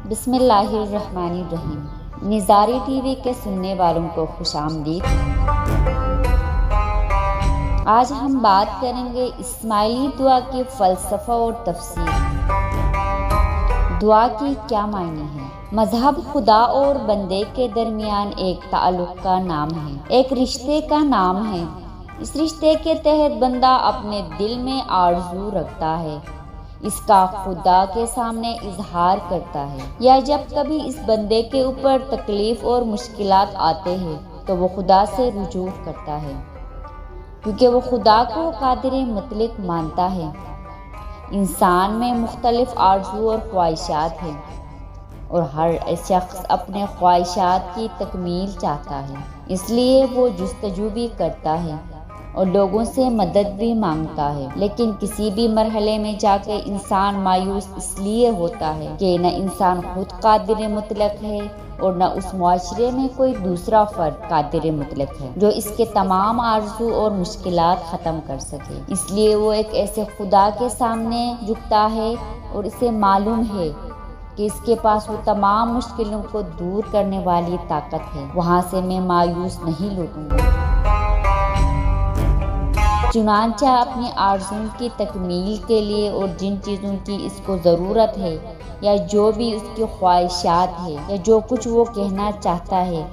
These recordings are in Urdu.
بسم اللہ الرحمن الرحیم۔ نظاری ٹی وی کے سننے والوں کو خوش آمدید۔ آج ہم بات کریں گے اسماعیلی دعا کے فلسفہ اور تفسیر۔ دعا کی کیا معنی ہے؟ مذہب خدا اور بندے کے درمیان ایک تعلق کا نام ہے، ایک رشتے کا نام ہے۔ اس رشتے کے تحت بندہ اپنے دل میں آرزو رکھتا ہے، اس کا خدا کے سامنے اظہار کرتا ہے، یا جب کبھی اس بندے کے اوپر تکلیف اور مشکلات آتے ہیں تو وہ خدا سے رجوع کرتا ہے، کیونکہ وہ خدا کو قادر مطلق مانتا ہے۔ انسان میں مختلف آرزو اور خواہشات ہیں، اور ہر شخص اپنے خواہشات کی تکمیل چاہتا ہے، اس لیے وہ جستجو بھی کرتا ہے اور لوگوں سے مدد بھی مانگتا ہے۔ لیکن کسی بھی مرحلے میں جا کے انسان مایوس اس لیے ہوتا ہے کہ نہ انسان خود قادر مطلق ہے اور نہ اس معاشرے میں کوئی دوسرا فرد قادر مطلق ہے جو اس کے تمام آرزو اور مشکلات ختم کر سکے۔ اس لیے وہ ایک ایسے خدا کے سامنے جھکتا ہے اور اسے معلوم ہے کہ اس کے پاس وہ تمام مشکلوں کو دور کرنے والی طاقت ہے، وہاں سے میں مایوس نہیں لوٹوں گا۔ چنانچہ اپنی آرزوؤں کی تکمیل کے لیے اور جن چیزوں کی اس کو ضرورت ہے، یا جو بھی اس کی خواہشات ہے، یا جو کچھ وہ کہنا چاہتا ہے،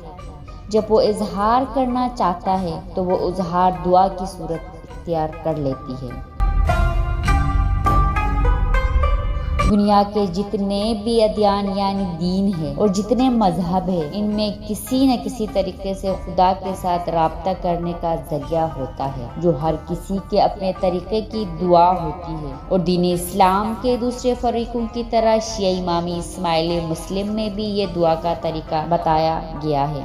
جب وہ اظہار کرنا چاہتا ہے تو وہ اظہار دعا کی صورت اختیار کر لیتی ہے۔ دنیا کے جتنے بھی ادیان یعنی دین ہے اور جتنے مذہب ہیں، ان میں کسی نہ کسی طریقے سے خدا کے ساتھ رابطہ کرنے کا ذریعہ ہوتا ہے، جو ہر کسی کے اپنے طریقے کی دعا ہوتی ہے۔ اور دین اسلام کے دوسرے فریقوں کی طرح شیعہ امامی اسماعیلی مسلم میں بھی یہ دعا کا طریقہ بتایا گیا ہے۔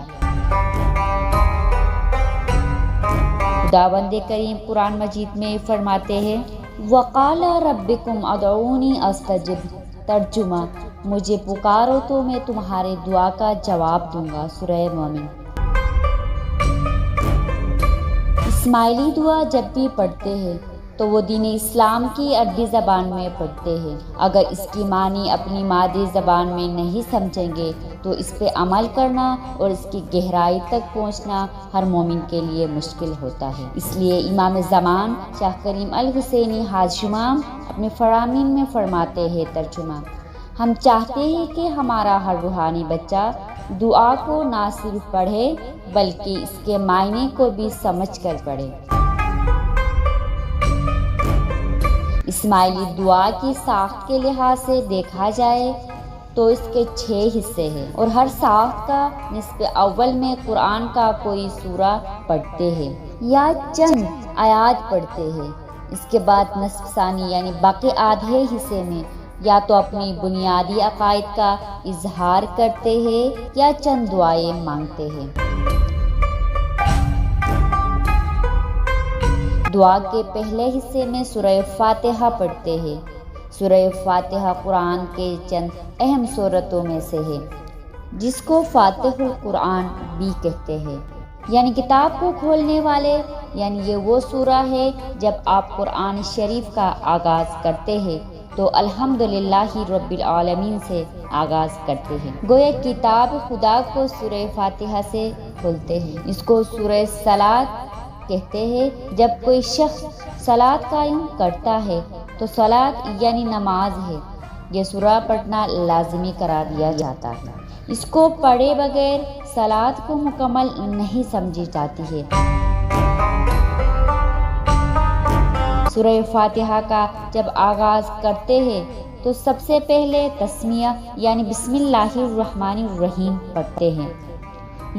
خداوند کریم قرآن مجید میں فرماتے ہیں، وَقَالَ رَبِّكُمْ ادْعُونِي أَسْتَجِبْ۔ ترجمہ، مجھے پکارو تو میں تمہارے دعا کا جواب دوں گا۔ سورہ مومن۔ اسماعیلی دعا جب بھی پڑھتے ہیں تو وہ دین اسلام کی عربی زبان میں پڑھتے ہیں۔ اگر اس کی معنی اپنی مادری زبان میں نہیں سمجھیں گے تو اس پہ عمل کرنا اور اس کی گہرائی تک پہنچنا ہر مومن کے لیے مشکل ہوتا ہے۔ اس لیے امام زمان شاہ کریم الحسینی حاج شمام اپنے فرامین میں فرماتے ہیں، ترجمہ، ہم چاہتے ہیں کہ ہمارا ہر روحانی بچہ دعا کو نہ صرف پڑھے بلکہ اس کے معنی کو بھی سمجھ کر پڑھے۔ اسماعیلی دعا کی ساخت کے لحاظ سے دیکھا جائے تو اس کے 6 حصے ہیں، اور ہر ساخت کا نصف اول میں قرآن کا کوئی سورہ پڑھتے ہیں یا چند آیات پڑھتے ہیں۔ اس کے بعد نصف ثانی یعنی باقی آدھے حصے میں یا تو اپنی بنیادی عقائد کا اظہار کرتے ہیں یا چند دعائیں مانگتے ہیں۔ دعا کے پہلے حصے میں سورہ فاتحہ پڑھتے ہیں۔ سورہ فاتحہ قرآن کے چند اہم سورتوں میں سے ہے، جس کو فاتح القرآن بھی کہتے ہیں، یعنی کتاب کو کھولنے والے۔ یعنی یہ وہ سورہ ہے جب آپ قرآن شریف کا آغاز کرتے ہیں تو الحمدللہ رب العالمین سے آغاز کرتے ہیں، گویا کتاب خدا کو سورہ فاتحہ سے کھولتے ہیں۔ اس کو سورہ صلاۃ کہتے ہیں۔ جب کوئی شخص صلاۃ قائم کرتا ہے تو صلاۃ یعنی نماز ہے، یہ سورہ پڑھنا لازمی قرار دیا جاتا ہے۔ اس کو پڑھے بغیر صلاۃ کو مکمل نہیں سمجھی جاتی ہے۔ سورہ فاتحہ کا جب آغاز کرتے ہیں تو سب سے پہلے تسمیہ یعنی بسم اللہ الرحمن الرحیم پڑھتے ہیں،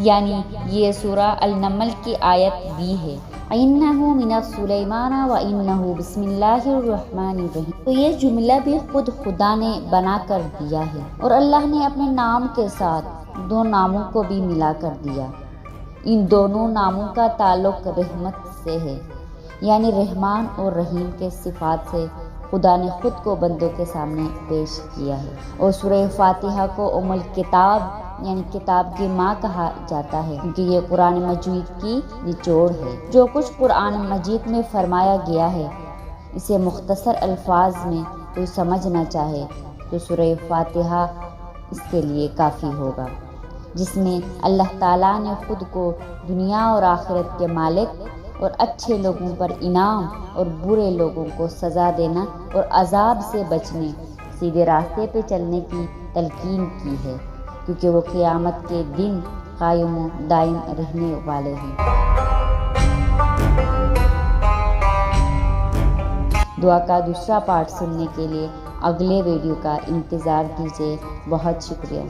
یعنی یہ سورہ النمل کی آیت بھی ہے، اِنَّهُ مِنَ سُلَيْمَانَ وَإِنَّهُ بسم اللہ الرحمن الرحیم۔ تو یہ جملہ بھی خود خدا نے بنا کر دیا ہے، اور اللہ نے اپنے نام کے ساتھ 2 ناموں کو بھی ملا کر دیا۔ ان دونوں ناموں کا تعلق رحمت سے ہے، یعنی رحمان اور رحیم کے صفات سے خدا نے خود کو بندوں کے سامنے پیش کیا ہے۔ اور سورہ فاتحہ کو ام الکتاب یعنی کتاب کی ماں کہا جاتا ہے، کیونکہ یہ قرآن مجید کی نچوڑ ہے۔ جو کچھ قرآن مجید میں فرمایا گیا ہے اسے مختصر الفاظ میں کوئی سمجھنا چاہے تو سورہ فاتحہ اس کے لیے کافی ہوگا، جس میں اللہ تعالیٰ نے خود کو دنیا اور آخرت کے مالک اور اچھے لوگوں پر انعام اور برے لوگوں کو سزا دینا اور عذاب سے بچنے، سیدھے راستے پہ چلنے کی تلقین کی ہے، کیونکہ وہ قیامت کے دن قائم و دائم رہنے والے ہیں۔ دعا کا دوسرا پارٹ سننے کے لیے اگلے ویڈیو کا انتظار کیجیے۔ بہت شکریہ۔